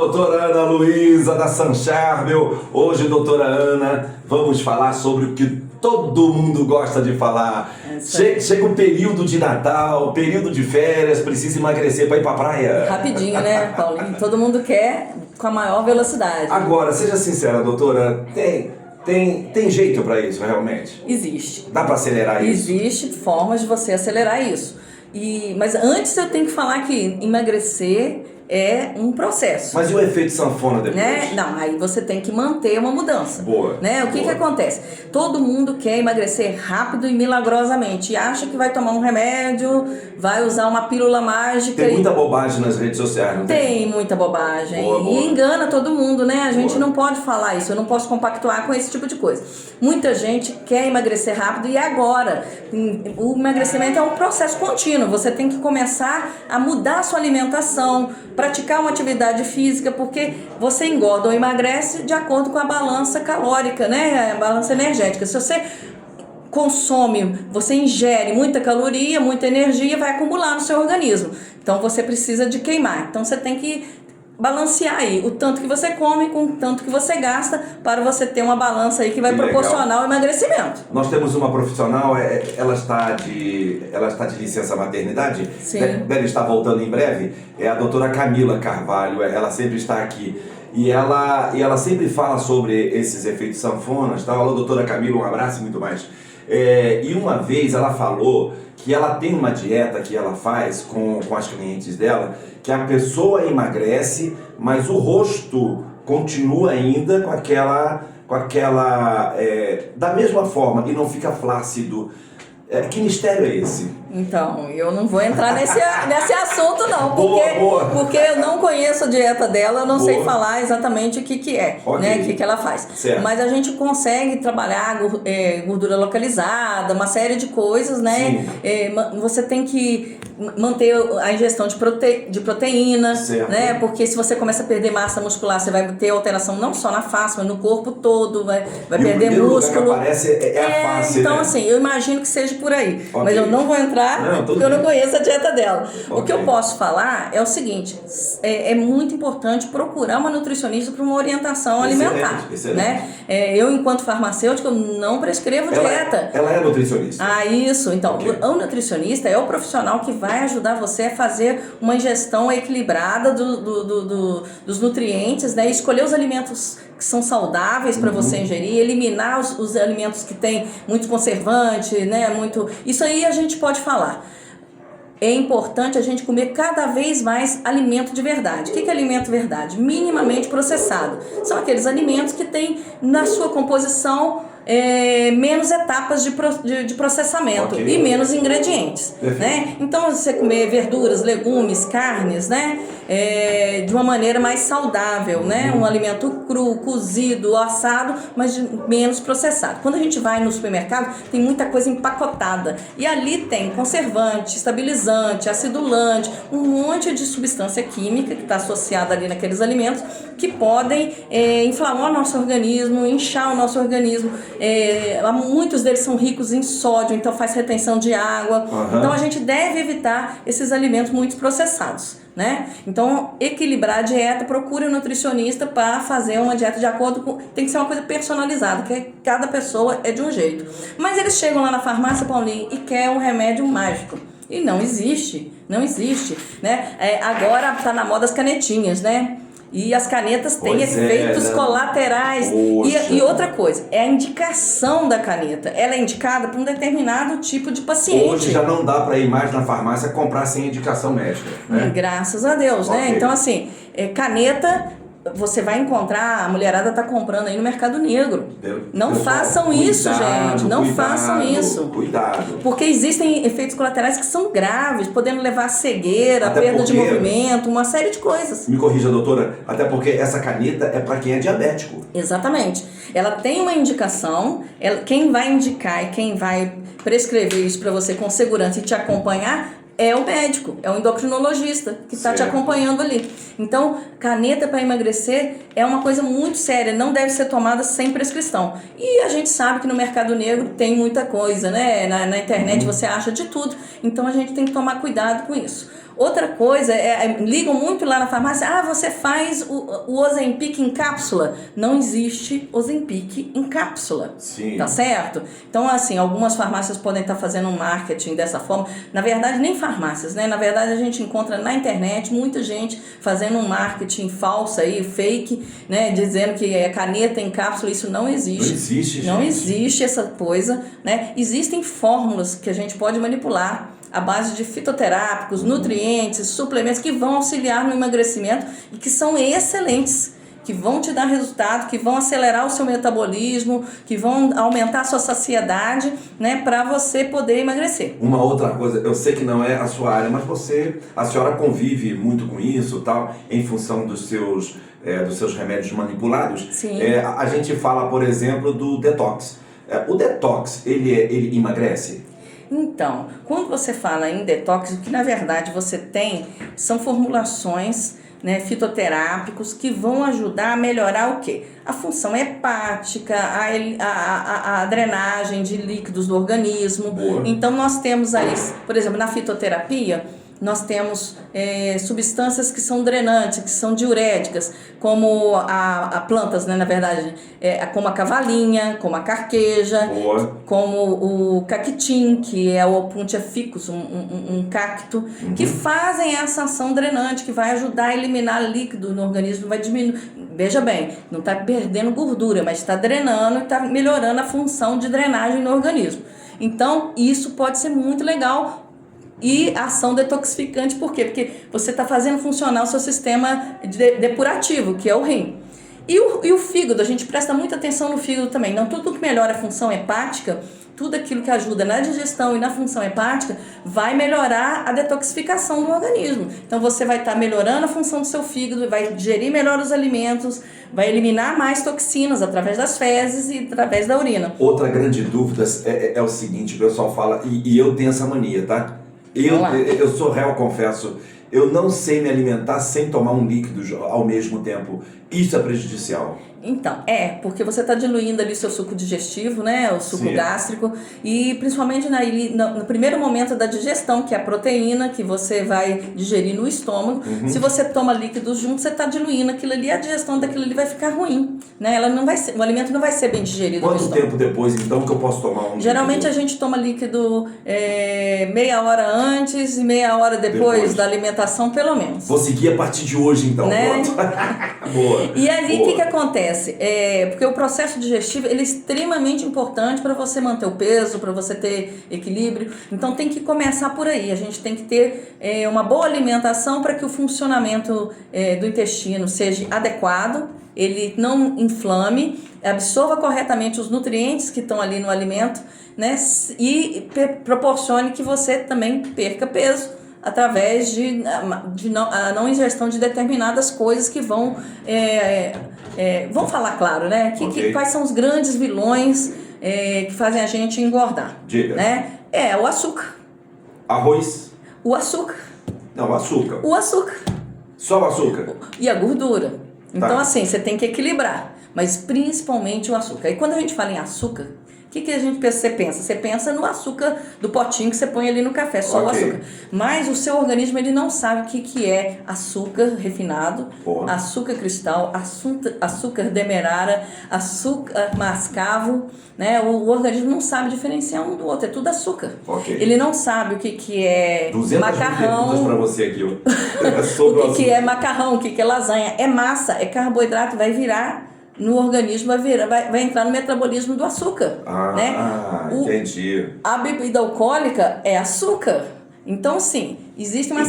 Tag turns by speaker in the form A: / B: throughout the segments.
A: Doutora Ana Luísa da Sancharbel. Hoje, doutora Ana, vamos falar sobre o que todo mundo gosta de falar. Chega o período de Natal, período de férias, precisa emagrecer para ir para a praia.
B: Rapidinho, né, Paulinho? Todo mundo quer com a maior velocidade.
A: Agora, seja sincera, doutora, tem jeito para isso, realmente?
B: Existe.
A: Dá para acelerar isso?
B: Existe formas de você acelerar isso. Mas antes eu tenho que falar que emagrecer é um processo.
A: Mas e o efeito sanfona depois?
B: Né? Não, aí você tem que manter uma mudança.
A: Boa.
B: Né? O que acontece? Todo mundo quer emagrecer rápido e milagrosamente e acha que vai tomar um remédio, vai usar uma pílula mágica.
A: Tem muita bobagem nas redes sociais, não tem?
B: Tem muita bobagem.
A: Boa.
B: E engana todo mundo, né? A gente não pode falar isso, eu não posso compactuar com esse tipo de coisa. Muita gente quer emagrecer rápido e agora. O emagrecimento é um processo contínuo. Você tem que começar a mudar a sua alimentação, praticar uma atividade física, porque você engorda ou emagrece de acordo com a balança calórica, né? A balança energética. Se você consome, você ingere muita caloria, muita energia, vai acumular no seu organismo. Então você precisa de queimar. Então você tem que balancear aí o tanto que você come com o tanto que você gasta para você ter uma balança aí que vai proporcionar o emagrecimento.
A: Nós temos uma profissional, ela está de licença maternidade.
B: Sim.
A: Deve estar voltando em breve. É a doutora Camila Carvalho, ela sempre está aqui. E ela sempre fala sobre esses efeitos sanfonas. Tá? Alô, doutora Camila, um abraço e muito mais. E uma vez ela falou que ela tem uma dieta que ela faz com as clientes dela, que a pessoa emagrece, mas o rosto continua ainda com aquela da mesma forma e não fica flácido. Que mistério é esse?
B: Então, eu não vou entrar nesse assunto não, porque eu não conheço a dieta dela, eu não sei falar exatamente o que é, né, o que ela faz.
A: Certo.
B: Mas a gente consegue trabalhar gordura localizada, uma série de coisas, né? Você tem que manter a ingestão de proteína,
A: certo,
B: né? Porque se você começa a perder massa muscular, você vai ter alteração não só na face, mas no corpo todo, vai perder músculo.
A: Lugar que aparece a face,
B: então,
A: né?
B: assim, eu imagino que seja por aí. Mas eu não vou entrar porque eu não conheço a dieta dela. O que eu posso falar é o seguinte, é muito importante procurar uma nutricionista para uma orientação alimentar.
A: Excelente.
B: Né? Eu, enquanto farmacêutica, eu não prescrevo dieta.
A: Ela é nutricionista?
B: Isso. Então, o nutricionista é o profissional que vai ajudar você a fazer uma ingestão equilibrada dos nutrientes, né? Escolher os alimentos que são saudáveis para você ingerir, eliminar os alimentos que têm muito conservante, né? Isso aí a gente pode falar. É importante a gente comer cada vez mais alimento de verdade. O que é alimento de verdade? Minimamente processado. São aqueles alimentos que têm na sua composição menos etapas de processamento e menos ingredientes, né? Então você comer verduras, legumes, carnes, né? De uma maneira mais saudável, né? Um alimento cru, cozido, assado, mas menos processado. Quando a gente vai no supermercado, tem muita coisa empacotada e ali tem conservante, estabilizante, acidulante, um monte de substância química que está associada ali naqueles alimentos que podem inflamar o nosso organismo, inchar o nosso organismo. Muitos deles são ricos em sódio, então faz retenção de água. Então a gente deve evitar esses alimentos muito processados, né? Então, equilibrar a dieta, procure um nutricionista para fazer uma dieta de acordo com... Tem que ser uma coisa personalizada, porque cada pessoa é de um jeito. Mas eles chegam lá na farmácia, Paulinho, e querem um remédio mágico. E não existe, né? Agora tá na moda as canetinhas, né? E as canetas têm efeitos colaterais. E outra coisa, é a indicação da caneta. Ela é indicada para um determinado tipo de paciente.
A: Hoje já não dá para ir mais na farmácia comprar sem indicação médica, né?
B: Graças a Deus, né? Então, assim, caneta... Você vai encontrar, a mulherada tá comprando aí no mercado negro. Não façam isso, gente. Não façam isso.
A: Cuidado.
B: Porque existem efeitos colaterais que são graves, podendo levar a cegueira, perda de movimento, uma série de coisas.
A: Me corrija, doutora, até porque essa caneta é para quem é diabético.
B: Exatamente. Ela tem uma indicação, quem vai indicar e quem vai prescrever isso para você com segurança e te acompanhar é o médico, é o endocrinologista que está te acompanhando ali. Então, caneta para emagrecer é uma coisa muito séria, não deve ser tomada sem prescrição. E a gente sabe que no mercado negro tem muita coisa, né? Na internet você acha de tudo, então a gente tem que tomar cuidado com isso. Outra coisa, ligam muito lá na farmácia, você faz o Ozempic em cápsula. Não existe Ozempic em cápsula,
A: Sim.
B: Tá certo? Então, assim, algumas farmácias podem estar fazendo um marketing dessa forma. Na verdade, nem farmácias, né? Na verdade, a gente encontra na internet muita gente fazendo um marketing falso aí, fake, né? Dizendo que é caneta em cápsula, isso não existe.
A: Não existe, gente.
B: Não existe essa coisa, né? Existem fórmulas que a gente pode manipular à base de fitoterápicos, nutrientes, suplementos que vão auxiliar no emagrecimento e que são excelentes, que vão te dar resultado, que vão acelerar o seu metabolismo, que vão aumentar a sua saciedade, né, para você poder emagrecer.
A: Uma outra coisa, eu sei que não é a sua área, mas a senhora convive muito com isso, tal, em função dos seus remédios manipulados.
B: Sim.
A: A gente fala, por exemplo, do detox. O detox, ele emagrece?
B: Então, quando você fala em detox, o que na verdade você tem são formulações, né, fitoterápicos que vão ajudar a melhorar o quê? A função hepática, a drenagem de líquidos do organismo.
A: Boa.
B: Então nós temos aí, por exemplo, na fitoterapia, nós temos substâncias que são drenantes, que são diuréticas, como a plantas, né, na verdade, como a cavalinha, como a carqueja,
A: Boa.
B: como o cactim, que é o Opuntia ficus, um cacto, que fazem essa ação drenante, que vai ajudar a eliminar líquido no organismo, vai diminuir. Veja bem, não está perdendo gordura, mas está drenando e está melhorando a função de drenagem no organismo. Então, isso pode ser muito legal. E ação detoxificante, por quê? Porque você está fazendo funcionar o seu sistema depurativo, que é o rim. E o fígado, a gente presta muita atenção no fígado também. Não tudo que melhora a função hepática, tudo aquilo que ajuda na digestão e na função hepática, vai melhorar a detoxificação do organismo. Então você vai estar melhorando a função do seu fígado, vai digerir melhor os alimentos, vai eliminar mais toxinas através das fezes e através da urina.
A: Outra grande dúvida é o seguinte, o pessoal fala, e eu tenho essa mania, tá? Eu sou réu, confesso, eu não sei me alimentar sem tomar um líquido ao mesmo tempo. Isso é prejudicial?
B: Então, porque você está diluindo ali o seu suco digestivo, né, o suco gástrico, e principalmente no primeiro momento da digestão, que é a proteína que você vai digerir no estômago. Se você toma líquidos junto, você está diluindo aquilo ali, a digestão daquilo ali vai ficar ruim, né? O alimento não vai ser bem digerido.
A: Quanto tempo depois, então, que eu posso tomar um
B: Geralmente
A: líquido?
B: A gente toma líquido meia hora antes e meia hora depois da alimentação, pelo menos.
A: Vou seguir a partir de hoje, então.
B: Né?
A: Boa.
B: E aí, o que acontece? Porque o processo digestivo ele é extremamente importante para você manter o peso, para você ter equilíbrio. Então tem que começar por aí. A gente tem que ter uma boa alimentação para que o funcionamento do intestino seja adequado, ele não inflame, absorva corretamente os nutrientes que estão ali no alimento, né? E proporcione que você também perca peso através a não ingestão de determinadas coisas que vão falar claro, né? Quais são os grandes vilões que fazem a gente engordar?
A: Diga.
B: Né? O açúcar.
A: Arroz?
B: O açúcar.
A: Não, açúcar.
B: O açúcar.
A: Só o açúcar?
B: E a gordura. Então,
A: Tá.
B: assim, você tem que equilibrar, mas principalmente o açúcar. E quando a gente fala em açúcar, o que a gente pensa? Você pensa no açúcar do potinho que você põe ali no café, só o açúcar. Mas o seu organismo ele não sabe o que é açúcar refinado, açúcar cristal, açúcar demerara, açúcar mascavo, né? O organismo não sabe diferenciar um do outro, é tudo açúcar. Ele não sabe o que é
A: 200
B: macarrão.
A: perguntas para você aqui.
B: O que é macarrão, o que é lasanha, é massa, é carboidrato, vai virar no organismo, vai entrar no metabolismo do açúcar. Né?
A: Entendi.
B: A bebida alcoólica é açúcar. Então, sim, existe uma...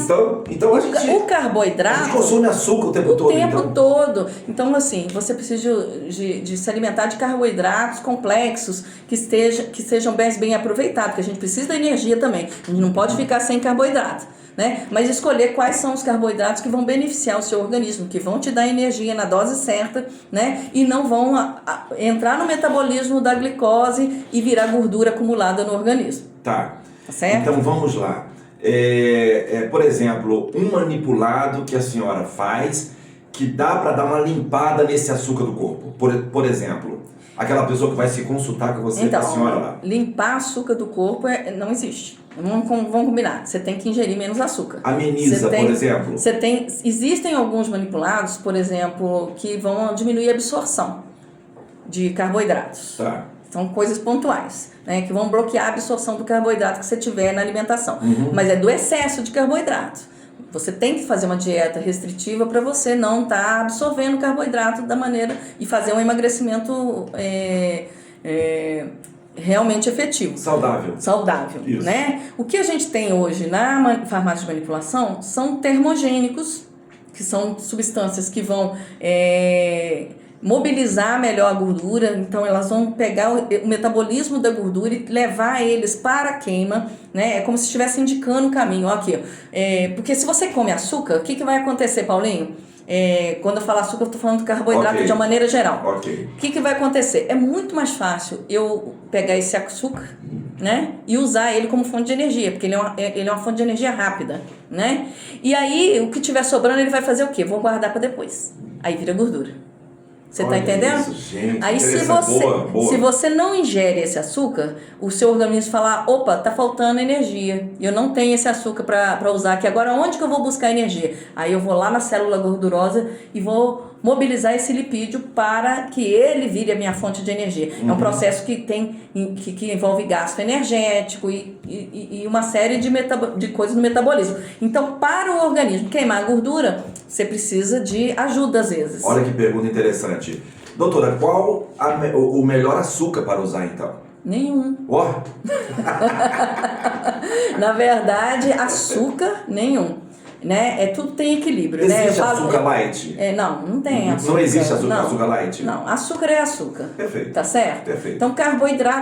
A: Então
B: o carboidrato...
A: A gente consome açúcar o tempo todo.
B: O tempo todo. Então, assim, você precisa de se alimentar de carboidratos complexos que sejam bem aproveitados, porque a gente precisa da energia também. A gente não pode ficar sem carboidrato. Né? Mas escolher quais são os carboidratos que vão beneficiar o seu organismo, que vão te dar energia na dose certa, né? E não vão entrar no metabolismo da glicose e virar gordura acumulada no organismo.
A: Tá.
B: Tá certo?
A: Então vamos lá. por exemplo, um manipulado que a senhora faz que dá para dar uma limpada nesse açúcar do corpo? Por exemplo, aquela pessoa que vai se consultar com você,
B: então,
A: a senhora lá.
B: Limpar açúcar do corpo não existe. Vamos combinar. Você tem que ingerir menos açúcar.
A: Ameniza, por exemplo?
B: Existem alguns manipulados, por exemplo, que vão diminuir a absorção de carboidratos.
A: Tá.
B: São coisas pontuais, né, que vão bloquear a absorção do carboidrato que você tiver na alimentação. Mas é do excesso de carboidrato. Você tem que fazer uma dieta restritiva para você não estar absorvendo carboidrato da maneira e fazer um emagrecimento realmente efetivo. Saudável,
A: isso.
B: Né? O que a gente tem hoje na farmácia de manipulação são termogênicos, que são substâncias que vão mobilizar melhor a gordura, então elas vão pegar o metabolismo da gordura e levar eles para a queima, né? É como se estivesse indicando o caminho. Ó, aqui, porque se você come açúcar, o que vai acontecer, Paulinho? Quando eu falo açúcar, eu estou falando do carboidrato de uma maneira geral. O que vai acontecer? É muito mais fácil eu pegar esse açúcar, né, e usar ele como fonte de energia, porque ele é uma fonte de energia rápida, né? E aí, o que tiver sobrando, ele vai fazer o quê? Vou guardar para depois. Aí vira gordura. Você está entendendo?
A: Isso, gente,
B: aí se você não ingere esse açúcar, o seu organismo fala, opa, tá faltando energia, eu não tenho esse açúcar para usar aqui, agora onde que eu vou buscar energia? Aí eu vou lá na célula gordurosa e vou mobilizar esse lipídio para que ele vire a minha fonte de energia. É um processo que envolve gasto energético e uma série de coisas no metabolismo. Então, para o organismo queimar a gordura, você precisa de ajuda às vezes.
A: Olha que pergunta interessante. Doutora, qual o melhor açúcar para usar então?
B: Nenhum.
A: Oh.
B: Na verdade, açúcar, nenhum. Né? Tudo tem equilíbrio.
A: Existe
B: né?
A: açúcar light?
B: Não tem açúcar.
A: Não existe açúcar light?
B: Não, açúcar é açúcar.
A: Perfeito.
B: Tá certo?
A: Perfeito.
B: Então,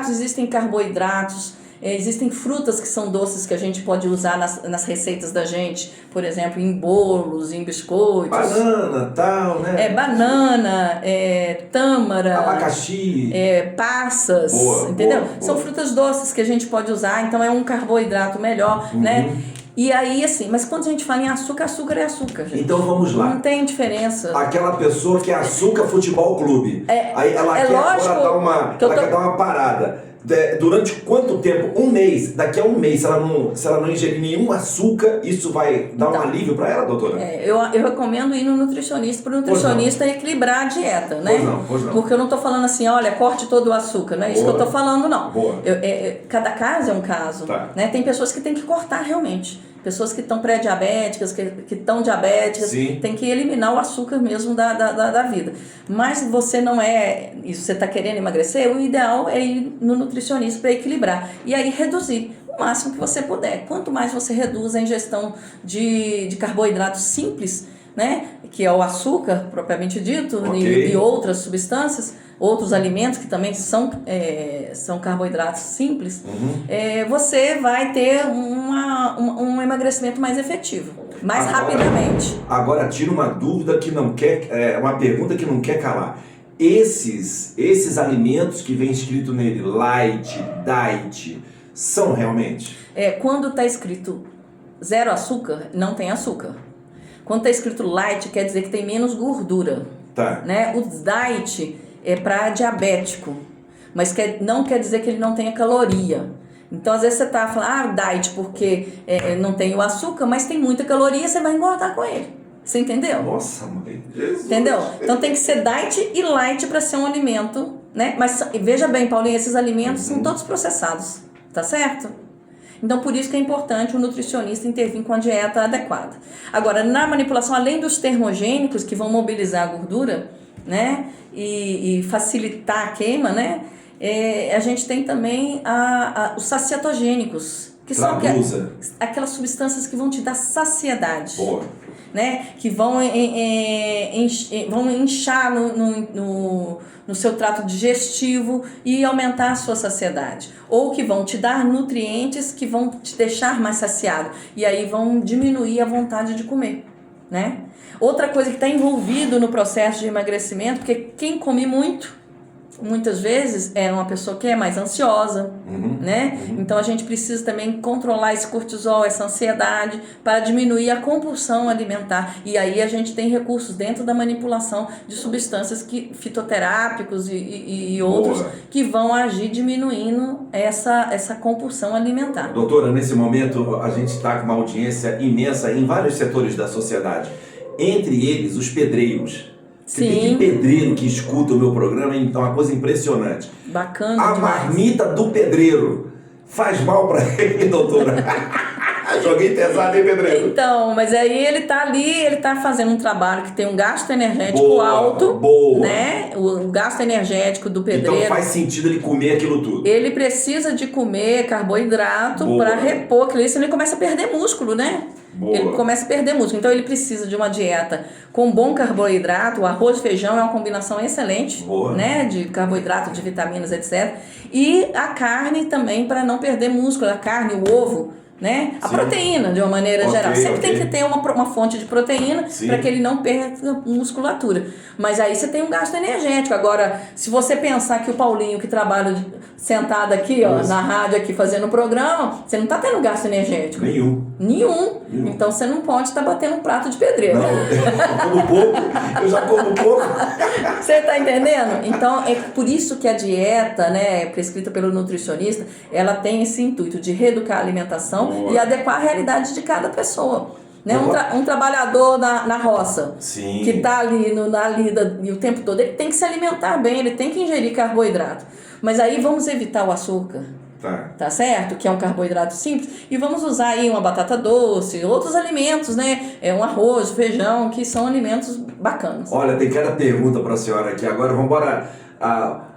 B: existem carboidratos, existem frutas que são doces que a gente pode usar nas receitas da gente, por exemplo, em bolos, em biscoitos.
A: Banana, tal, né?
B: Banana, tâmara,
A: abacaxi,
B: passas, entendeu? São frutas doces que a gente pode usar, então é um carboidrato melhor, né? E aí, assim, mas quando a gente fala em açúcar, açúcar é açúcar, gente.
A: Então vamos lá.
B: Não tem diferença.
A: Aquela pessoa que é açúcar futebol clube. Aí ela quer agora dar uma parada. Durante quanto tempo? Um mês. Daqui a um mês, se ela não ingerir nenhum açúcar, isso vai dar um alívio para ela, doutora?
B: Eu recomendo ir no nutricionista, para o nutricionista equilibrar a dieta, né?
A: Pois não.
B: Porque eu não estou falando assim, olha, corte todo o açúcar, não é isso que eu estou falando, não. Cada caso é um caso.
A: Tá.
B: Né? Tem pessoas que têm que cortar realmente. Pessoas que estão pré-diabéticas, que estão diabéticas, tem que eliminar o açúcar mesmo da vida. Mas você não você está querendo emagrecer, o ideal é ir no nutricionista para equilibrar. E aí reduzir o máximo que você puder. Quanto mais você reduz a ingestão de carboidratos simples, né, que é o açúcar, propriamente dito, e outras substâncias, outros alimentos que também são carboidratos simples, você vai ter um emagrecimento mais efetivo, rapidamente.
A: Agora tira uma dúvida que não quer, uma pergunta que não quer calar. Esses alimentos que vem escrito nele, light, diet, são realmente?
B: Quando está escrito zero açúcar, não tem açúcar. Quando está escrito light, quer dizer que tem menos gordura.
A: Tá.
B: Né? O diet é para diabético, mas não quer dizer que ele não tenha caloria. Então, às vezes você tá falando, diet porque não tem o açúcar, mas tem muita caloria, você vai engordar com ele. Você entendeu?
A: Nossa, mãe. Jesus.
B: Entendeu? Então tem que ser diet e light para ser um alimento, né? Mas veja bem, Paulinho, esses alimentos são todos processados, tá certo? Então, por isso que é importante o nutricionista intervir com a dieta adequada. Agora, na manipulação, além dos termogênicos que vão mobilizar a gordura, né, e facilitar a queima, né, a gente tem também os sacietogênicos, que são aquelas substâncias que vão te dar saciedade.
A: Boa.
B: Né, que vão inchar no seu trato digestivo e aumentar a sua saciedade. Ou que vão te dar nutrientes que vão te deixar mais saciado. E aí vão diminuir a vontade de comer. Né? Outra coisa que está envolvido no processo de emagrecimento, porque quem come muito muitas vezes é uma pessoa que é mais ansiosa, né? Então a gente precisa também controlar esse cortisol, essa ansiedade, para diminuir a compulsão alimentar. E aí a gente tem recursos dentro da manipulação de substâncias fitoterápicos e outros que vão agir diminuindo essa compulsão alimentar.
A: Doutora, nesse momento a gente está com uma audiência imensa em vários setores da sociedade. Entre eles, os pedreiros. Você tem pedreiro que escuta o meu programa, então é uma coisa impressionante.
B: Bacana
A: A
B: demais.
A: marmita do pedreiro faz mal para ele, doutora? Joguei pesado, hein, pedreiro?
B: Então, mas aí ele tá ali, ele tá fazendo um trabalho que tem um gasto energético alto, né? O gasto energético do pedreiro.
A: Então faz sentido ele comer aquilo tudo.
B: Ele precisa de comer carboidrato para repor aquilo, senão ele começa a perder músculo, né? Ele começa a perder músculo. Então ele precisa de uma dieta com bom carboidrato. O arroz e feijão é uma combinação excelente, né? De carboidrato, de vitaminas, etc. E a carne também para não perder músculo. A carne, o ovo, né? A proteína, de uma maneira geral. Sempre tem que ter uma fonte de proteína para que ele não perca musculatura. Mas aí você tem um gasto energético. Agora, se você pensar que o Paulinho, que trabalha sentado aqui, ó, na rádio, aqui fazendo o programa, você não está tendo gasto energético. Nenhum. Então você não pode estar batendo um prato de pedreiro.
A: Não, eu como pouco, eu já como pouco.
B: Você está entendendo? Então é por isso que a dieta, né, prescrita pelo nutricionista, ela tem esse intuito de reeducar a alimentação e adequar a realidade de cada pessoa. Né? Um trabalhador na roça, que está ali na lida e o tempo todo, ele tem que se alimentar bem, ele tem que ingerir carboidrato. Mas aí vamos evitar o açúcar. Tá certo? Que é um carboidrato simples. E vamos usar aí uma batata doce, outros alimentos, né? Um arroz, feijão, que são alimentos bacanas.
A: Olha, tem cada pergunta para a senhora aqui. Agora, vamos embora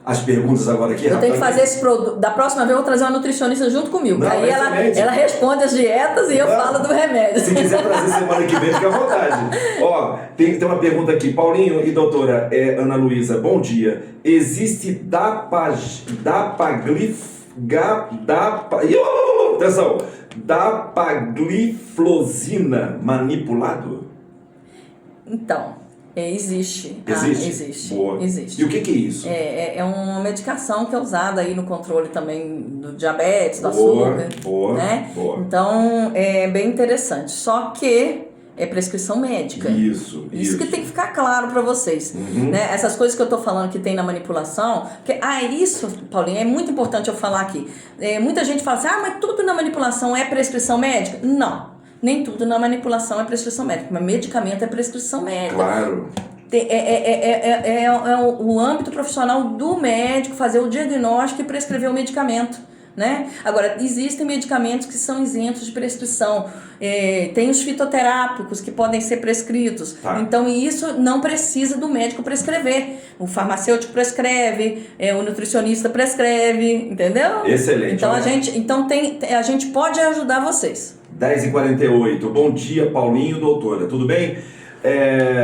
A: as perguntas agora aqui.
B: Eu tenho que fazer esse produto. Da próxima vez eu vou trazer uma nutricionista junto comigo.
A: Não,
B: aí ela responde as dietas e eu falo do remédio.
A: Se quiser trazer semana que vem, fica à vontade. Ó, tem uma pergunta aqui. Paulinho e doutora Ana Luísa, bom dia. Existe dapagliflozina manipulado?
B: Então, existe. Existe.
A: Boa.
B: Existe.
A: E o que é isso?
B: É uma medicação que é usada aí no controle também do diabetes, do açúcar. Né? Então, é bem interessante. Só que é prescrição médica. Isso que tem que ficar claro para vocês. Né? Essas coisas que eu tô falando que tem na manipulação, porque, isso, Paulinho, é muito importante eu falar aqui. Muita gente fala assim, mas tudo na manipulação é prescrição médica? Não, nem tudo na manipulação é prescrição médica, mas medicamento é prescrição médica.
A: Claro.
B: É o âmbito profissional do médico fazer o diagnóstico e prescrever o medicamento. Né? Agora, existem medicamentos que são isentos de prescrição, tem os fitoterápicos que podem ser prescritos, então isso não precisa do médico prescrever, o farmacêutico prescreve, o nutricionista prescreve, entendeu?
A: Excelente.
B: Então a gente pode ajudar vocês.
A: 10h48, bom dia Paulinho, doutora, tudo bem?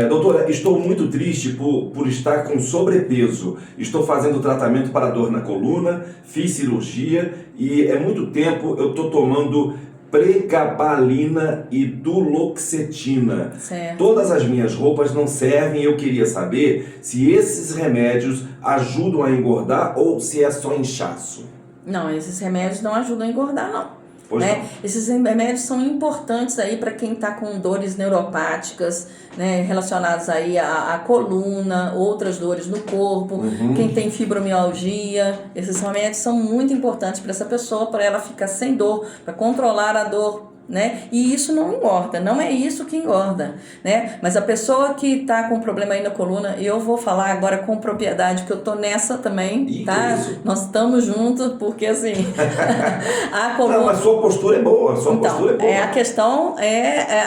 A: Doutora, estou muito triste por estar com sobrepeso. Estou fazendo tratamento para dor na coluna, fiz cirurgia e há muito tempo eu estou tomando pregabalina e duloxetina.
B: Certo.
A: Todas as minhas roupas não servem e eu queria saber se esses remédios ajudam a engordar ou se é só inchaço.
B: Não, esses remédios não ajudam a engordar, não.
A: Né?
B: Esses remédios são importantes aí para quem está com dores neuropáticas, né, relacionadas aí à coluna, outras dores no corpo, quem tem fibromialgia. Esses remédios são muito importantes para essa pessoa, para ela ficar sem dor, para controlar a dor. Né? E isso não engorda, não é isso que engorda, né? Mas a pessoa que está com problema aí na coluna, e eu vou falar agora com propriedade, que eu tô nessa também, tá? Nós estamos juntos, porque assim, a coluna...
A: Não, mas sua postura é boa, postura é boa.
B: A questão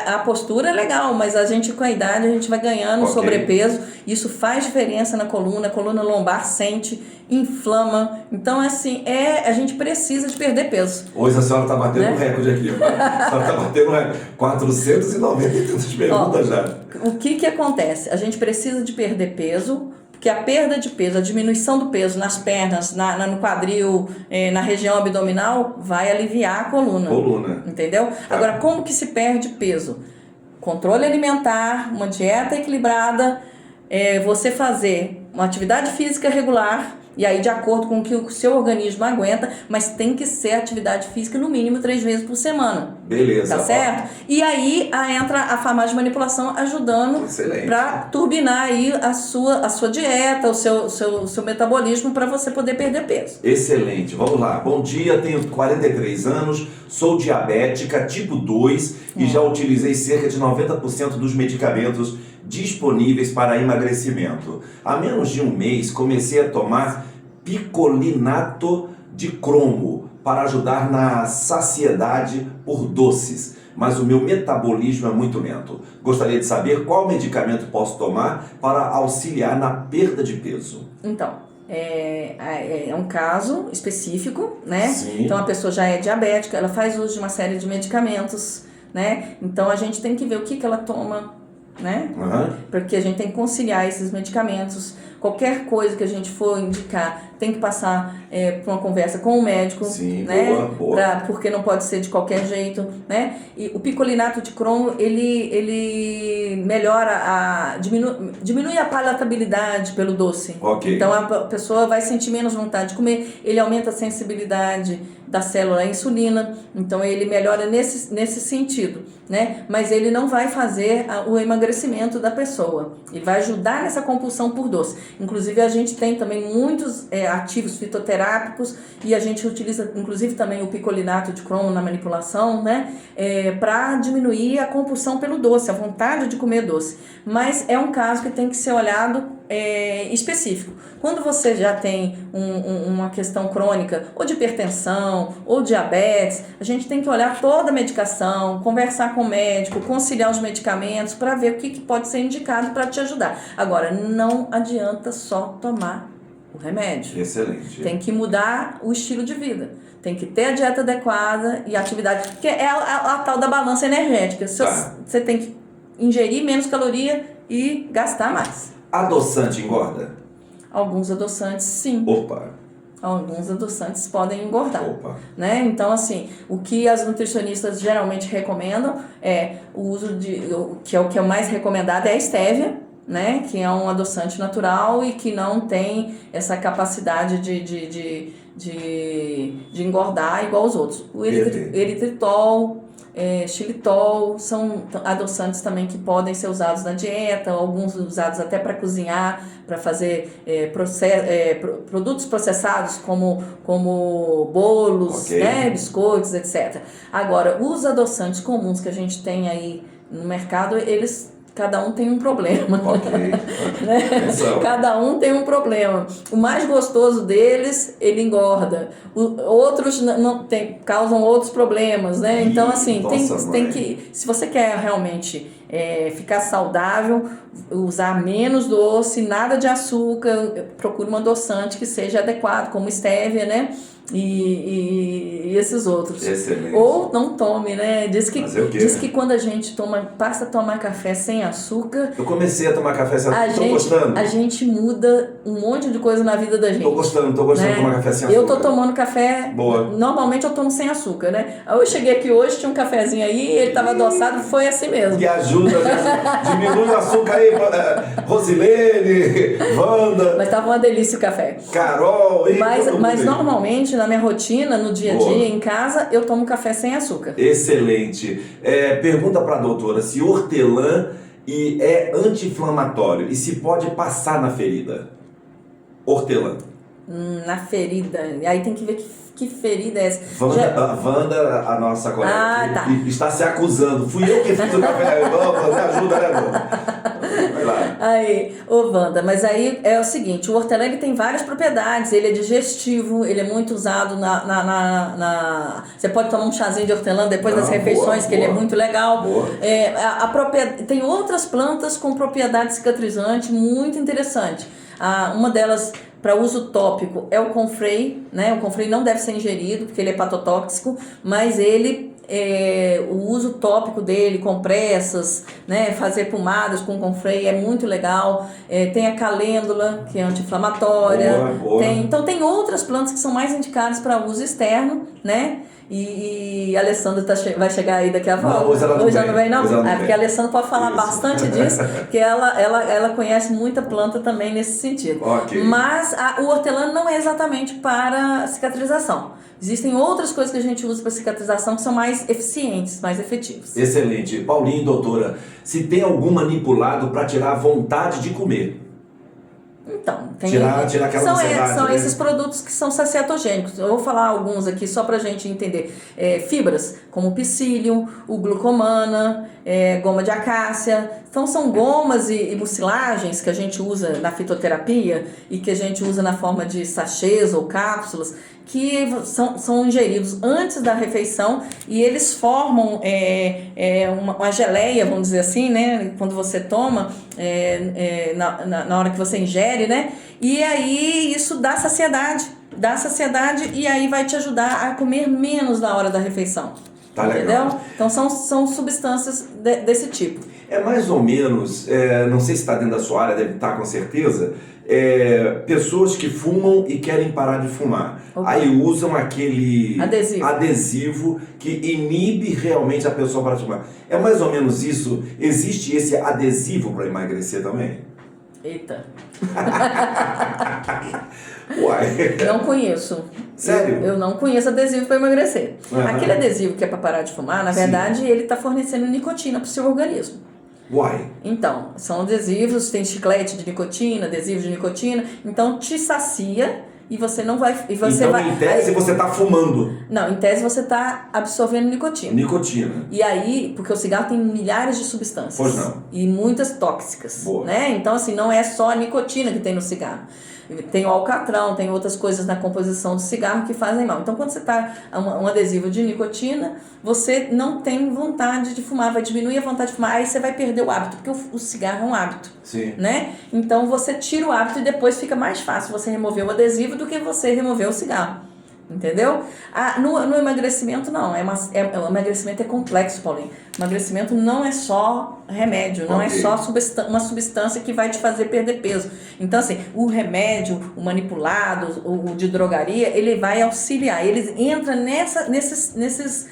B: a postura é legal, mas a gente com a idade, a gente vai ganhando sobrepeso, isso faz diferença na coluna, a coluna lombar sente, inflama, então assim, a gente precisa de perder peso.
A: Hoje a senhora está batendo um recorde aqui, a senhora está batendo 490 e tantas perguntas já.
B: O que acontece? A gente precisa de perder peso, porque a perda de peso, a diminuição do peso nas pernas, no quadril, na região abdominal, vai aliviar a coluna. Entendeu? Agora, como que se perde peso? Controle alimentar, uma dieta equilibrada, você fazer uma atividade física regular, e aí de acordo com o que o seu organismo aguenta, mas tem que ser atividade física no mínimo 3 vezes por semana.
A: Beleza.
B: Tá certo? E aí entra a farmácia de manipulação ajudando para turbinar aí a sua dieta, o seu metabolismo para você poder perder peso.
A: Excelente. Vamos lá. Bom dia, tenho 43 anos, sou diabética tipo 2 e já utilizei cerca de 90% dos medicamentos disponíveis para emagrecimento. Há menos de um mês comecei a tomar picolinato de cromo para ajudar na saciedade por doces, mas o meu metabolismo é muito lento. Gostaria de saber qual medicamento posso tomar para auxiliar na perda de peso.
B: Então, é um caso específico, né?
A: Sim.
B: Então a pessoa já é diabética, ela faz uso de uma série de medicamentos, né? Então a gente tem que ver o que ela toma, né? Porque a gente tem que conciliar esses medicamentos. Qualquer coisa que a gente for indicar tem que passar por uma conversa com o médico.
A: Sim,
B: né?
A: boa.
B: Porque não pode ser de qualquer jeito, né? E o picolinato de cromo, ele melhora diminui a palatabilidade pelo doce.
A: Okay.
B: Então a pessoa vai sentir menos vontade de comer, ele aumenta a sensibilidade da célula à insulina, então ele melhora nesse sentido, né? Mas ele não vai fazer o emagrecimento da pessoa, ele vai ajudar nessa compulsão por doce. Inclusive a gente tem também muitos ativos fitoterápicos e a gente utiliza inclusive também o picolinato de cromo na manipulação, né? Para diminuir a compulsão pelo doce, a vontade de comer doce. Mas é um caso que tem que ser olhado específico. Quando você já tem uma questão crônica, ou de hipertensão, ou diabetes, a gente tem que olhar toda a medicação, conversar com o médico, conciliar os medicamentos para ver o que pode ser indicado para te ajudar. Agora, não adianta só tomar o remédio.
A: Excelente.
B: Tem que mudar o estilo de vida. Tem que ter a dieta adequada e a atividade, que é a tal da balança energética. Você tem que ingerir menos caloria e gastar mais.
A: Adoçante engorda?
B: Alguns adoçantes, sim.
A: Opa!
B: Alguns adoçantes podem engordar.
A: Opa!
B: Né? Então, assim, o que as nutricionistas geralmente recomendam é o uso que é o que é mais recomendado é a estévia, né? Que é um adoçante natural e que não tem essa capacidade de engordar igual os outros. O eritritol, xilitol, são adoçantes também que podem ser usados na dieta, alguns usados até para cozinhar, para fazer produtos processados como bolos,
A: okay,
B: né, biscoitos, etc. Agora, os adoçantes comuns que a gente tem aí no mercado, cada um tem um problema.
A: Ok.
B: Né? Cada um tem um problema. O mais gostoso deles, ele engorda. Outros causam outros problemas, né? Então, assim, tem que... Se você quer realmente ficar saudável, usar menos doce, nada de açúcar, procure um adoçante que seja adequado, como stevia, né? E esses outros.
A: Excelente.
B: Ou não tome, né? Diz que quando a gente passa a tomar café sem açúcar...
A: Eu comecei a tomar café sem açúcar, tô gostando.
B: A gente muda um monte de coisa na vida da gente.
A: Tô gostando
B: né?
A: de tomar café sem açúcar.
B: Eu tô tomando café...
A: Boa.
B: Normalmente eu tomo sem açúcar, né? Eu cheguei aqui hoje, tinha um cafezinho aí, ele tava adoçado, foi assim mesmo.
A: Que ajuda, diminui o açúcar aí, Rosilene, Wanda...
B: Mas tava uma delícia o café.
A: Carol...
B: Mas normalmente, na minha rotina, no dia a dia, em casa, eu tomo café sem açúcar.
A: Excelente. Pergunta para a doutora se hortelã é anti-inflamatório e se pode passar na ferida. Hortelã.
B: Na ferida. E aí tem que ver que ferida é essa.
A: Wanda, a nossa colega,
B: tá.
A: está se acusando. Fui eu que fiz o café. Me ajuda, né, Wanda? Vai lá.
B: Aí, Wanda, mas aí é o seguinte, o hortelã ele tem várias propriedades, ele é digestivo, ele é muito usado Você pode tomar um chazinho de hortelã depois das refeições, ele é muito legal. Tem outras plantas com propriedade cicatrizante muito interessante. Uma delas para uso tópico é o confrei, né? O confrei não deve ser ingerido porque ele é hepatotóxico, mas o uso tópico dele, compressas, né? Fazer pomadas com confrei é muito legal. Tem a calêndula, que é anti-inflamatória.
A: Boa.
B: Então tem outras plantas que são mais indicadas para uso externo, né? e a Alessandra vai chegar aí daqui a pouco.
A: Não, hoje ela não
B: vem, não?
A: Hoje ela não vem.
B: Porque a Alessandra pode falar
A: Isso.
B: bastante disso, porque ela conhece muita planta também nesse sentido.
A: Ok.
B: Mas o hortelã não é exatamente para cicatrização. Existem outras coisas que a gente usa para cicatrização que são mais eficientes, mais efetivas.
A: Excelente. Paulinho, doutora, se tem algum manipulado para tirar a vontade de comer?
B: Então,
A: tirar aquela ansiedade,
B: são
A: né?
B: esses produtos que são sacietogênicos. Eu vou falar alguns aqui só pra gente entender. Fibras, como o psyllium, o glucomana, goma de acácia. Então são gomas e mucilagens que a gente usa na fitoterapia e que a gente usa na forma de sachês ou cápsulas, que são ingeridos antes da refeição e eles formam uma geleia, vamos dizer assim, né? Quando você toma, na hora que você ingere, né? E aí isso dá saciedade e aí vai te ajudar a comer menos na hora da refeição.
A: Tá
B: entendeu?
A: legal.
B: Então são substâncias desse tipo.
A: É mais ou menos, não sei se está dentro da sua área, deve estar com certeza, pessoas que fumam e querem parar de fumar. Okay. Aí usam aquele adesivo que inibe realmente a pessoa para fumar. É mais ou menos isso? Existe esse adesivo para emagrecer também?
B: Eita.
A: Uai.
B: Não conheço.
A: Sério?
B: Eu não conheço adesivo para emagrecer.
A: Uhum.
B: Aquele adesivo que é para parar de fumar, na verdade, ele está fornecendo nicotina para o seu organismo.
A: Uai.
B: Então, são adesivos, tem chiclete de nicotina, adesivo de nicotina, então te sacia e você não vai... E você
A: então, em tese, você está fumando.
B: Não, em tese você está absorvendo nicotina.
A: Nicotina.
B: E aí, porque o cigarro tem milhares de substâncias.
A: Pois não.
B: E muitas tóxicas.
A: Boa.
B: Né? Então, assim, não é só a nicotina que tem no cigarro. Tem o alcatrão, tem outras coisas na composição do cigarro que fazem mal. Então, quando você está um adesivo de nicotina, você não tem vontade de fumar, vai diminuir a vontade de fumar, aí você vai perder o hábito, porque o cigarro é um hábito.
A: Sim.
B: Né? Então, você tira o hábito e depois fica mais fácil você remover o adesivo do que você remover o cigarro. Entendeu? No emagrecimento, não. O emagrecimento é complexo, Paulinho. O emagrecimento não é só remédio, não é só uma substância que vai te fazer perder peso. Então, assim, o remédio, o manipulado, o de drogaria, ele vai auxiliar. Ele entra nesses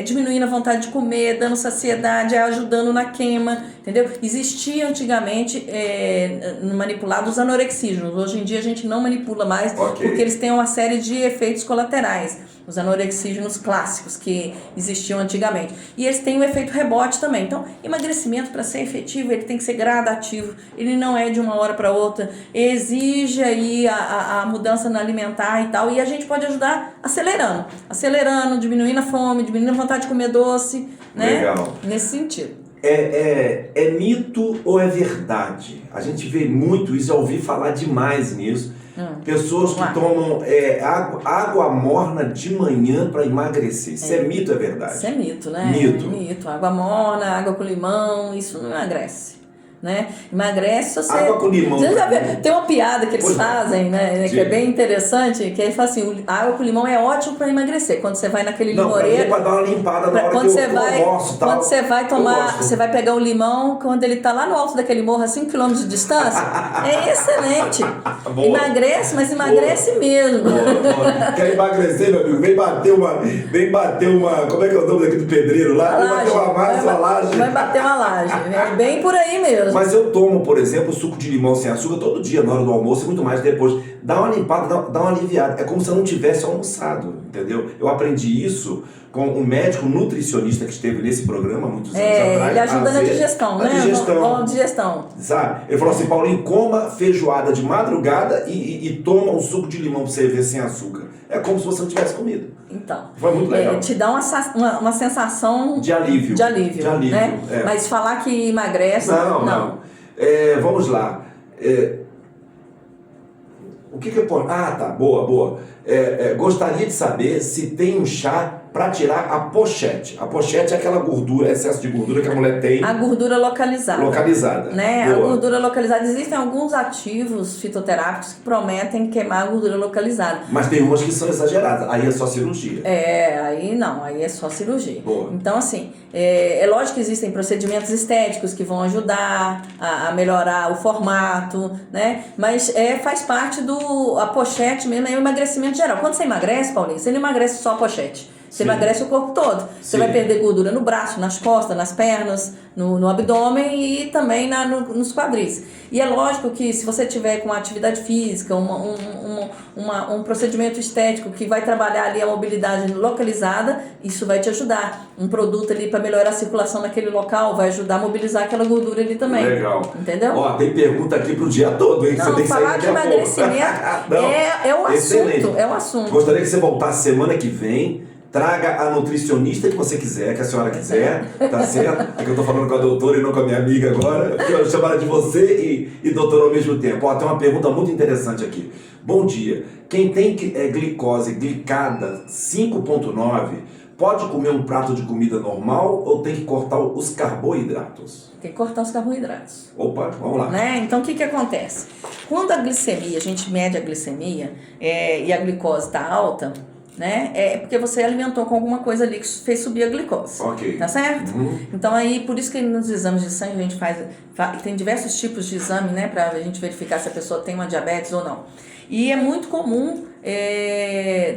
B: diminuindo a vontade de comer, dando saciedade, ajudando na queima, entendeu? Existia antigamente manipulados os anorexígenos. Hoje em dia a gente não manipula mais, porque eles têm uma série de efeitos colaterais. Os anorexígenos clássicos que existiam antigamente. E eles têm um efeito rebote também. Então, emagrecimento, para ser efetivo, ele tem que ser gradativo. Ele não é de uma hora para outra. Exige aí a mudança na alimentar e tal. E a gente pode ajudar acelerando, diminuindo a fome, diminuindo a vontade de comer doce. Né?
A: Legal.
B: Nesse sentido.
A: É mito ou é verdade? A gente vê muito isso, já ouvi falar demais nisso. Pessoas que tomam água morna de manhã para emagrecer. Isso é mito ou é verdade?
B: Isso é mito, né? Mito. Água morna, água com limão, isso não emagrece. Né? Emagrece você...
A: Água com limão.
B: Você já viu? Tem uma piada que eles fazem, né? Que é bem interessante, que ele fala assim, água com limão é ótimo para emagrecer. Quando você vai naquele limoeiro...
A: Para dar uma limpada na hora que eu almoço, tal.
B: Quando você vai tomar, você vai pegar o limão, quando ele tá lá no alto daquele morro, a 5 km de distância, é excelente.
A: Boa.
B: Emagrece, mas emagrece mesmo.
A: Boa. Quer emagrecer, meu amigo? Vem bater uma... Como é que é o nome daqui do pedreiro lá? Vem bater uma massa, uma laje.
B: Vai bater uma laje. É bem por aí mesmo.
A: Mas eu tomo, por exemplo, suco de limão sem açúcar todo dia, na hora do almoço e muito mais depois. Dá uma limpada, dá uma aliviada. É como se eu não tivesse almoçado, entendeu? Eu aprendi isso com um médico nutricionista que esteve nesse programa há muitos anos atrás.
B: Ele ajuda na digestão, né? Na digestão.
A: Sabe? Ele falou assim, Paulinho, coma feijoada de madrugada e toma um suco de limão pra você ver sem açúcar. É como se você não tivesse comido.
B: Então,
A: foi muito legal.
B: Te dá uma sensação
A: de alívio.
B: Né? Mas falar que emagrece... Não.
A: Vamos lá. O que eu posso... tá. Boa. Gostaria de saber se tem um chá para tirar a pochete. A pochete é aquela gordura, excesso de gordura que a mulher tem.
B: A gordura localizada. Né? A gordura localizada. Existem alguns ativos fitoterápicos que prometem queimar a gordura localizada.
A: Mas tem umas que são exageradas. Aí é só cirurgia.
B: Aí não. Aí é só cirurgia.
A: Boa.
B: Então, assim, é lógico que existem procedimentos estéticos que vão ajudar a melhorar o formato, né? Mas faz parte a pochete mesmo, é o emagrecimento geral. Quando você emagrece, Paulinho, você não emagrece só a pochete. Você emagrece o corpo todo. Você vai perder gordura no braço, nas costas, nas pernas, no abdômen e também nos quadris. E é lógico que se você tiver com atividade física, um procedimento estético que vai trabalhar ali a mobilidade localizada, isso vai te ajudar. Um produto ali para melhorar a circulação naquele local vai ajudar a mobilizar aquela gordura ali também.
A: Legal.
B: Entendeu?
A: Ó, tem pergunta aqui pro dia todo, hein?
B: Não,
A: Você tem que
B: falar
A: sair
B: de emagrecimento é o assunto, é o assunto.
A: Gostaria que você voltasse semana que vem. Traga a nutricionista que você quiser, que a senhora quiser, tá certo? É que eu tô falando com a doutora e não com a minha amiga agora, porque eu chamo ela de você e doutora ao mesmo tempo. Ó, tem uma pergunta muito interessante aqui. Bom dia. Quem tem glicose glicada 5,9 pode comer um prato de comida normal ou tem que cortar os carboidratos?
B: Tem que cortar os carboidratos.
A: Opa, vamos lá.
B: Né? Então, o que acontece? Quando a glicemia, a gente mede a glicemia e a glicose está alta, né? É porque você alimentou com alguma coisa ali que fez subir a glicose.
A: Ok.
B: Tá certo? Então aí, por isso que nos exames de sangue a gente tem diversos tipos de exame, né? Pra gente verificar se a pessoa tem uma diabetes ou não. E é muito comum,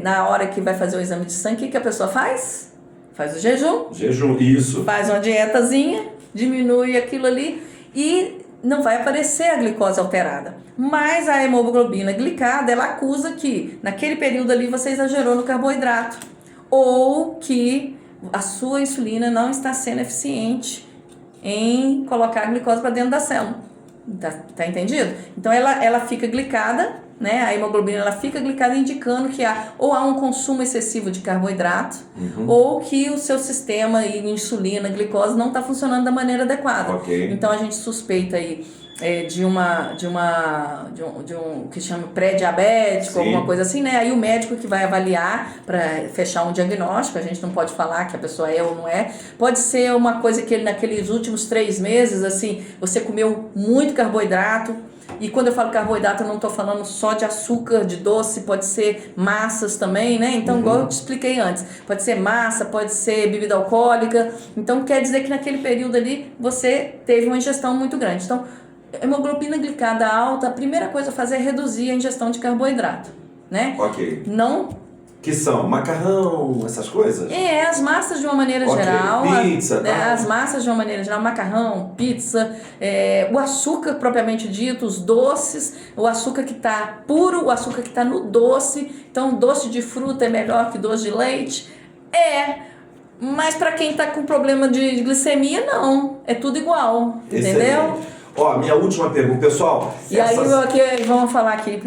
B: na hora que vai fazer o exame de sangue, o que a pessoa faz? Faz o jejum.
A: Jejum, isso.
B: Faz uma dietazinha, diminui aquilo ali e não vai aparecer a glicose alterada. Mas a hemoglobina glicada, ela acusa que naquele período ali você exagerou no carboidrato ou que a sua insulina não está sendo eficiente em colocar a glicose para dentro da célula. Tá entendido? Então ela fica glicada, né? A hemoglobina ela fica glicada indicando que há um consumo excessivo de carboidrato ou que o seu sistema de insulina, glicose não está funcionando da maneira adequada.
A: Okay.
B: Então a gente suspeita aí de um que chama pré-diabético, alguma coisa assim, né? Aí o médico que vai avaliar para fechar um diagnóstico, a gente não pode falar que a pessoa é ou não é. Pode ser uma coisa que ele naqueles últimos 3 meses, assim, você comeu muito carboidrato. E quando eu falo carboidrato, eu não estou falando só de açúcar, de doce, pode ser massas também, né? Então, igual eu te expliquei antes, pode ser massa, pode ser bebida alcoólica. Então, quer dizer que naquele período ali, você teve uma ingestão muito grande. Então, hemoglobina glicada alta, a primeira coisa a fazer é reduzir a ingestão de carboidrato, né?
A: Ok.
B: Não...
A: Que são macarrão, essas coisas?
B: As massas de uma maneira geral.
A: Pizza,
B: as massas de uma maneira geral, macarrão, pizza, o açúcar propriamente dito, os doces, o açúcar que está puro, o açúcar que está no doce. Então, doce de fruta é melhor que doce de leite. Mas para quem está com problema de glicemia, não. É tudo igual, entendeu?
A: Ó, minha última pergunta, pessoal.
B: E aí, vamos falar aqui,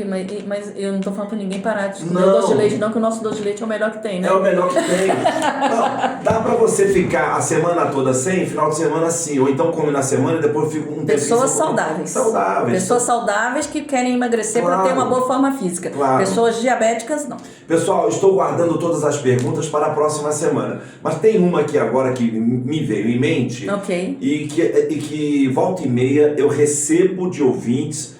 B: mas eu não tô falando pra ninguém parar de comer doce de leite, não, que o nosso doce de leite é o melhor que tem, né?
A: É o melhor que tem. Não, dá pra você ficar a semana toda sem, final de semana sim, ou então come na semana e depois fica um tempo.
B: Pessoas saudáveis. Pessoas saudáveis que querem emagrecer para ter uma boa forma física. Pessoas diabéticas, não.
A: Pessoal, estou guardando todas as perguntas para a próxima semana. Mas tem uma aqui agora que me veio em mente.
B: Ok.
A: E que volta e meia eu recebo de ouvintes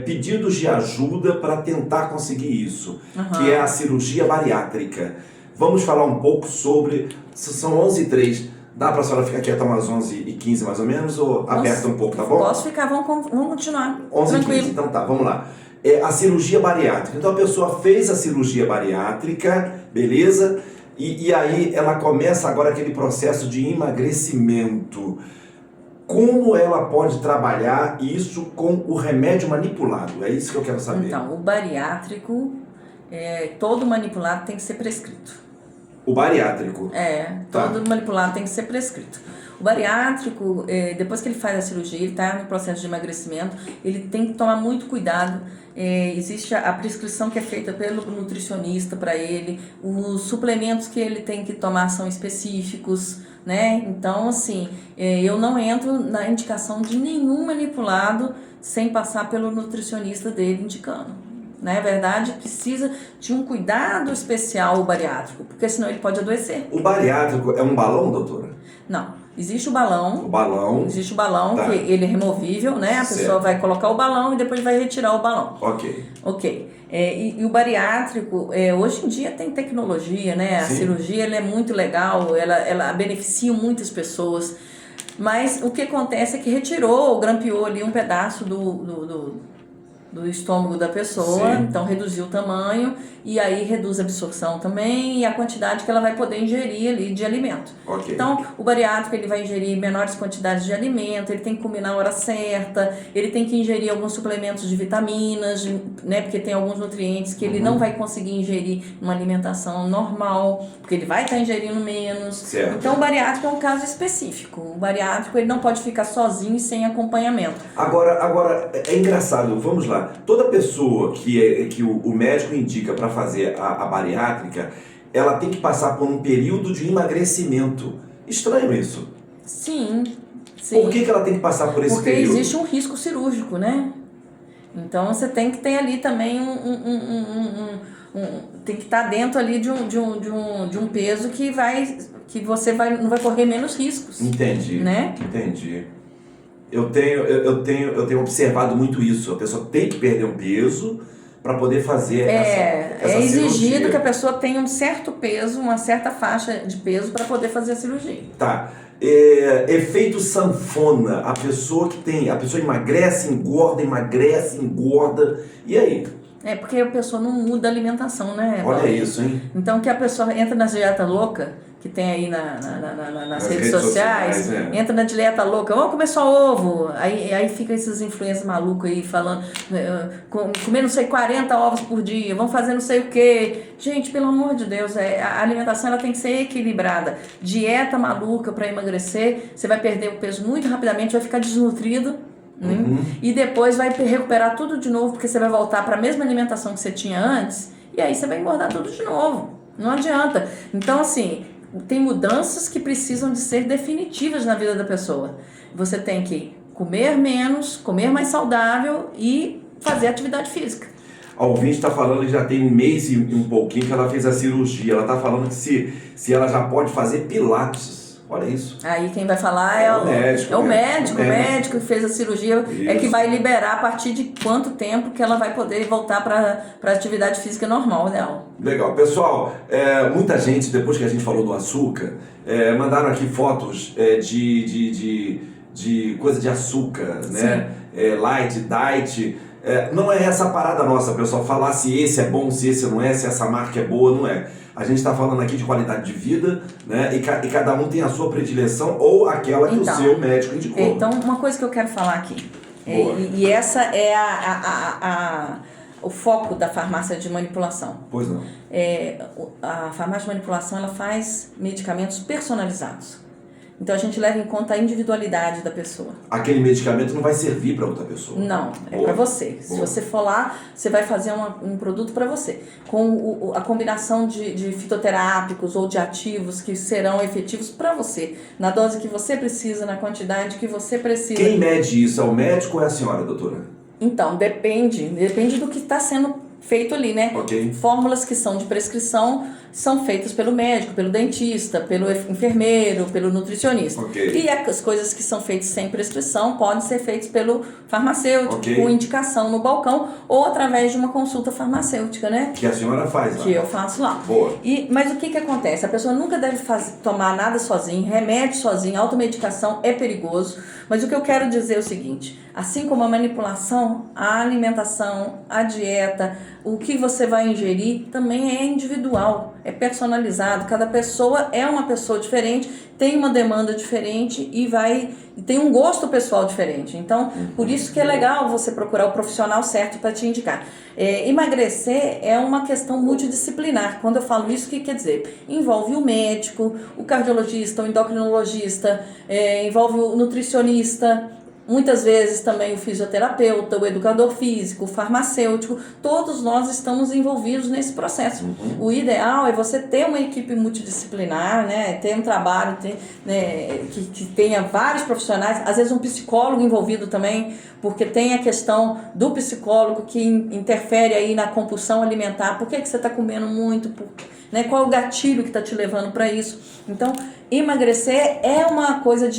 A: pedidos de ajuda para tentar conseguir isso, que é a cirurgia bariátrica. Vamos falar um pouco sobre... São 11h03. Dá para a senhora ficar aqui até umas 11h15 mais ou menos? Ou aperta um pouco, tá bom?
B: Posso ficar, vamos continuar.
A: 11h15, então tá, vamos lá. A cirurgia bariátrica. Então a pessoa fez a cirurgia bariátrica, beleza? E aí ela começa agora aquele processo de emagrecimento. Como ela pode trabalhar isso com o remédio manipulado? É isso que eu quero saber.
B: Então, o bariátrico, todo manipulado tem que ser prescrito.
A: O bariátrico?
B: Todo manipulado tem que ser prescrito. O bariátrico, depois que ele faz a cirurgia, ele está no processo de emagrecimento, ele tem que tomar muito cuidado. Existe a prescrição que é feita pelo nutricionista para ele, os suplementos que ele tem que tomar são específicos, né? Então, assim, eu não entro na indicação de nenhum manipulado sem passar pelo nutricionista dele indicando. Na verdade, precisa de um cuidado especial o bariátrico, porque senão ele pode adoecer.
A: O bariátrico é um balão, doutora?
B: Não. Existe o balão. Existe o balão,
A: tá.
B: Que ele é removível, né? A pessoa vai colocar o balão e depois vai retirar o balão. Ok. E o bariátrico, hoje em dia tem tecnologia, né? A cirurgia ela é muito legal, ela beneficia muitas pessoas. Mas o que acontece é que retirou, grampeou ali um pedaço do estômago da pessoa,
A: Sim.
B: então reduzir o tamanho e aí reduz a absorção também e a quantidade que ela vai poder ingerir ali de alimento.
A: Ok.
B: Então, o bariátrico ele vai ingerir menores quantidades de alimento, ele tem que comer na hora certa, ele tem que ingerir alguns suplementos de vitaminas, né, porque tem alguns nutrientes que ele não vai conseguir ingerir numa alimentação normal, porque ele vai estar ingerindo menos.
A: Certo.
B: Então, o bariátrico é um caso específico. O bariátrico ele não pode ficar sozinho e sem acompanhamento.
A: Agora é engraçado, vamos lá. Toda pessoa que o médico indica para fazer a bariátrica, ela tem que passar por um período de emagrecimento. Estranho isso.
B: Sim, sim.
A: Por que ela tem que passar por esse período?
B: Porque existe um risco cirúrgico, né? Então você tem que ter ali também tem que estar dentro ali de um peso que você não vai correr menos riscos.
A: Entendi.
B: Né?
A: Entendi. Eu tenho observado muito isso. A pessoa tem que perder um peso para poder fazer essa
B: exigido
A: cirurgia.
B: que a pessoa tenha um certo peso, uma certa faixa de peso para poder fazer a cirurgia.
A: Tá. Efeito sanfona. A pessoa emagrece, engorda, e aí?
B: Porque a pessoa não muda a alimentação, né?
A: Olha isso, hein?
B: Então que a pessoa entra na dieta louca, que tem aí nas redes sociais, entra na dieta louca, vamos comer só ovo, aí fica esses influencers malucos aí falando, comer não sei 40 ovos por dia, vamos fazer não sei o quê. Gente, pelo amor de Deus, a alimentação ela tem que ser equilibrada. Dieta maluca para emagrecer, você vai perder o peso muito rapidamente, vai ficar desnutrido. E depois vai recuperar tudo de novo, porque você vai voltar para a mesma alimentação que você tinha antes, e aí você vai engordar tudo de novo. Não adianta. Então, assim, tem mudanças que precisam de ser definitivas na vida da pessoa. Você tem que comer menos, comer mais saudável e fazer atividade física.
A: A ouvinte está falando que já tem um mês e um pouquinho que ela fez a cirurgia. Ela está falando que se ela já pode fazer pilates. Olha isso.
B: Aí quem vai falar é o médico. O médico que fez a cirurgia é que vai liberar a partir de quanto tempo que ela vai poder voltar para a atividade física normal dela.
A: Legal. Pessoal, muita gente, depois que a gente falou do açúcar, mandaram aqui fotos de coisa de açúcar, né? Light, diet. Não é essa a parada nossa, pessoal, falar se esse é bom, se esse não é, se essa marca é boa, não é. A gente está falando aqui de qualidade de vida, né? E cada um tem a sua predileção ou aquela que o seu médico indicou.
B: Então, uma coisa que eu quero falar aqui, e essa é o foco da farmácia de manipulação.
A: Pois não.
B: A farmácia de manipulação ela faz medicamentos personalizados. Então a gente leva em conta a individualidade da pessoa. Aquele
A: medicamento não vai servir para outra pessoa.
B: Não, é para você. Se você for lá, você vai fazer um produto para você. Com a combinação de fitoterápicos ou de ativos que serão efetivos para você. Na dose que você precisa, na quantidade que você precisa.
A: Quem mede isso? É o médico ou é a senhora, doutora?
B: Então, depende do que está sendo feito ali, né?
A: Okay.
B: Fórmulas que são de prescrição são feitas pelo médico, pelo dentista, pelo enfermeiro, pelo nutricionista.
A: Okay.
B: E as coisas que são feitas sem prescrição podem ser feitas pelo farmacêutico, com indicação no balcão ou através de uma consulta farmacêutica, né?
A: Que a senhora faz lá.
B: Que eu faço lá.
A: Boa.
B: Mas o que acontece? A pessoa nunca deve tomar nada sozinha, remédio sozinha, automedicação é perigoso. Mas o que eu quero dizer é o seguinte, assim como a manipulação, a alimentação, a dieta, o que você vai ingerir também é individual, é personalizado. Cada pessoa é uma pessoa diferente, tem uma demanda diferente e tem um gosto pessoal diferente. Então, por isso que é legal você procurar o profissional certo para te indicar. Emagrecer é uma questão multidisciplinar. Quando eu falo isso, o que quer dizer? Envolve o médico, o cardiologista, o endocrinologista, envolve o nutricionista, muitas vezes também o fisioterapeuta, o educador físico, o farmacêutico, todos nós estamos envolvidos nesse processo. O ideal é você ter uma equipe multidisciplinar, né? Ter um trabalho que tenha vários profissionais, às vezes um psicólogo envolvido também, porque tem a questão do psicólogo que interfere aí na compulsão alimentar. Por que você está comendo muito? Qual é o gatilho que está te levando para isso? Então, emagrecer é uma coisa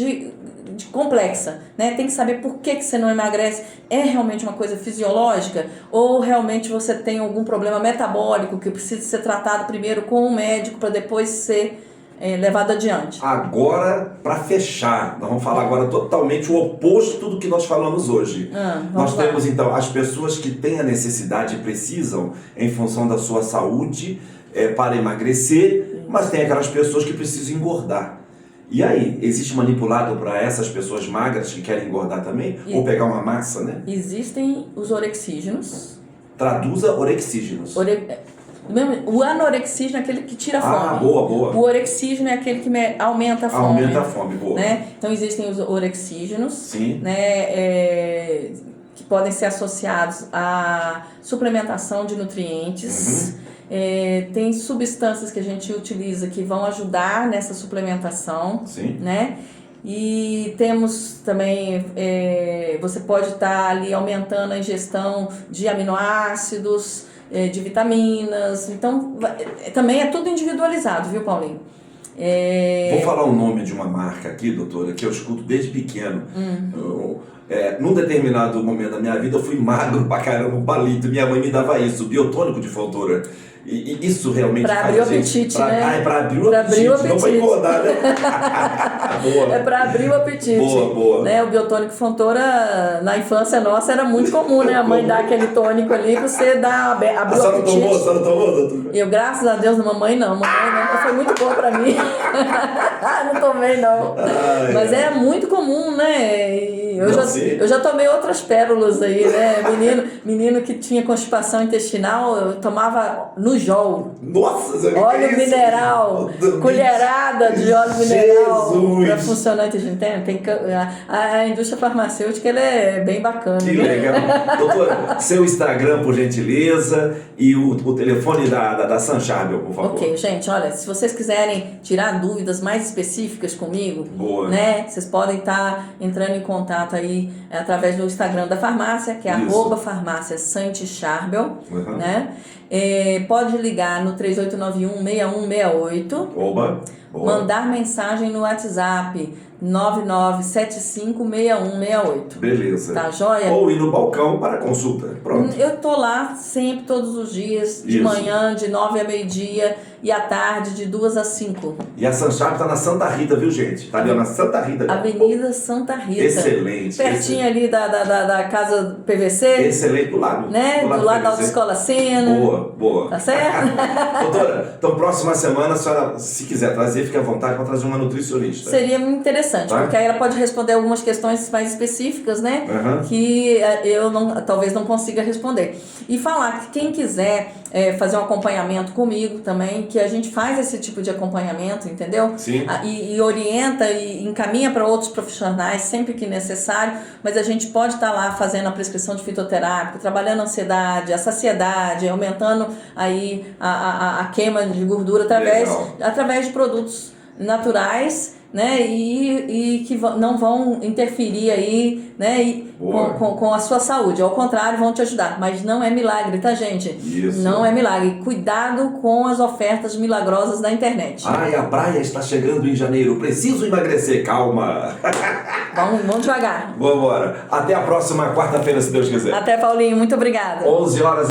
B: complexa, né? Tem que saber por que você não emagrece. É realmente uma coisa fisiológica ou realmente você tem algum problema metabólico que precisa ser tratado primeiro com um médico para depois ser levado adiante.
A: Agora, para fechar, nós vamos falar agora totalmente o oposto do que nós falamos hoje. Nós temos, então, as pessoas que têm a necessidade e precisam, em função da sua saúde, para emagrecer, mas tem aquelas pessoas que precisam engordar. E aí, existe manipulado para essas pessoas magras que querem engordar também? Ou pegar uma massa, né?
B: Existem os orexígenos.
A: Traduza orexígenos.
B: O anorexígeno é aquele que tira a fome.
A: Boa.
B: O orexígeno é aquele que aumenta a fome.
A: Aumenta a fome, boa.
B: Né? Então existem os orexígenos,
A: sim,
B: né? Que podem ser associados à suplementação de nutrientes. Tem substâncias que a gente utiliza que vão ajudar nessa suplementação.
A: Sim.
B: Né? E temos também, você pode estar ali aumentando a ingestão de aminoácidos, de vitaminas, então também é tudo individualizado, viu, Paulinho?
A: Vou falar o nome de uma marca aqui, doutora, que eu escuto desde pequeno. Num determinado momento da minha vida eu fui magro pra caramba, um palito, minha mãe me dava isso, biotônico de Fontoura. E isso realmente
B: pra abrir o apetite, né?
A: Pra abrir o apetite, não pra engordar, né? Boa.
B: É pra abrir o apetite.
A: Boa.
B: Né? O biotônico Fontoura, na infância nossa, era muito comum, né? A mãe dar aquele tônico ali, você abrir o apetite.
A: A senhora tomou, doutor?
B: Eu, graças a Deus, mamãe não foi muito boa pra mim. Não tomei, não. Mas é muito comum, né? Eu já tomei outras pérolas aí, né? Menino que tinha constipação intestinal, eu tomava Nujol.
A: Nossa,
B: óleo mineral, colherada de óleo mineral para
A: Jesus.
B: funcionar o intestino. A indústria farmacêutica ela é bem bacana.
A: Que legal. Doutora, seu Instagram, por gentileza, e o telefone da Sun Charbel, por favor.
B: Ok, gente, olha, se vocês quiserem tirar dúvidas mais específicas comigo,
A: boa,
B: né, vocês podem estar entrando em contato aí através do Instagram da farmácia, que é @farmácia Sante Charbel, né? Pode ligar no 3891-6168.
A: Boa.
B: Mandar mensagem no WhatsApp 99756168.
A: Beleza.
B: Tá joia?
A: Ou ir no balcão para consulta. Pronto.
B: Eu tô lá sempre, todos os dias, de manhã, de 9 a meio-dia, e à tarde, de 2 a 5.
A: E a Sun Charbel tá na Santa Rita, viu, gente? Tá ali na Santa Rita.
B: Avenida Santa Rita.
A: Excelente.
B: Pertinho ali da casa PVC.
A: Excelente, do lado.
B: Né? Do lado da Autoescola Sena.
A: Boa.
B: Tá certo?
A: Doutora, então próxima semana, a senhora, se quiser trazer, fique à vontade para trazer uma nutricionista.
B: Seria muito interessante, porque aí ela pode responder algumas questões mais específicas, né? Que eu talvez não consiga responder. E falar que quem quiser fazer um acompanhamento comigo também, que a gente faz esse tipo de acompanhamento, entendeu?
A: Sim.
B: E orienta e encaminha para outros profissionais sempre que necessário, mas a gente pode estar lá fazendo a prescrição de fitoterápico, trabalhando a ansiedade, a saciedade, aumentando aí a queima de gordura através de produtos naturais, né, e que não vão interferir aí, né, com a sua saúde, ao contrário, vão te ajudar, mas não é milagre, tá, gente?
A: Isso.
B: Não é milagre. Cuidado com as ofertas milagrosas da internet.
A: Ai, a praia está chegando em janeiro, preciso emagrecer, calma.
B: Vamos devagar.
A: Vambora. Até a próxima quarta-feira, se Deus quiser.
B: Até, Paulinho, muito obrigada.
A: 11 horas.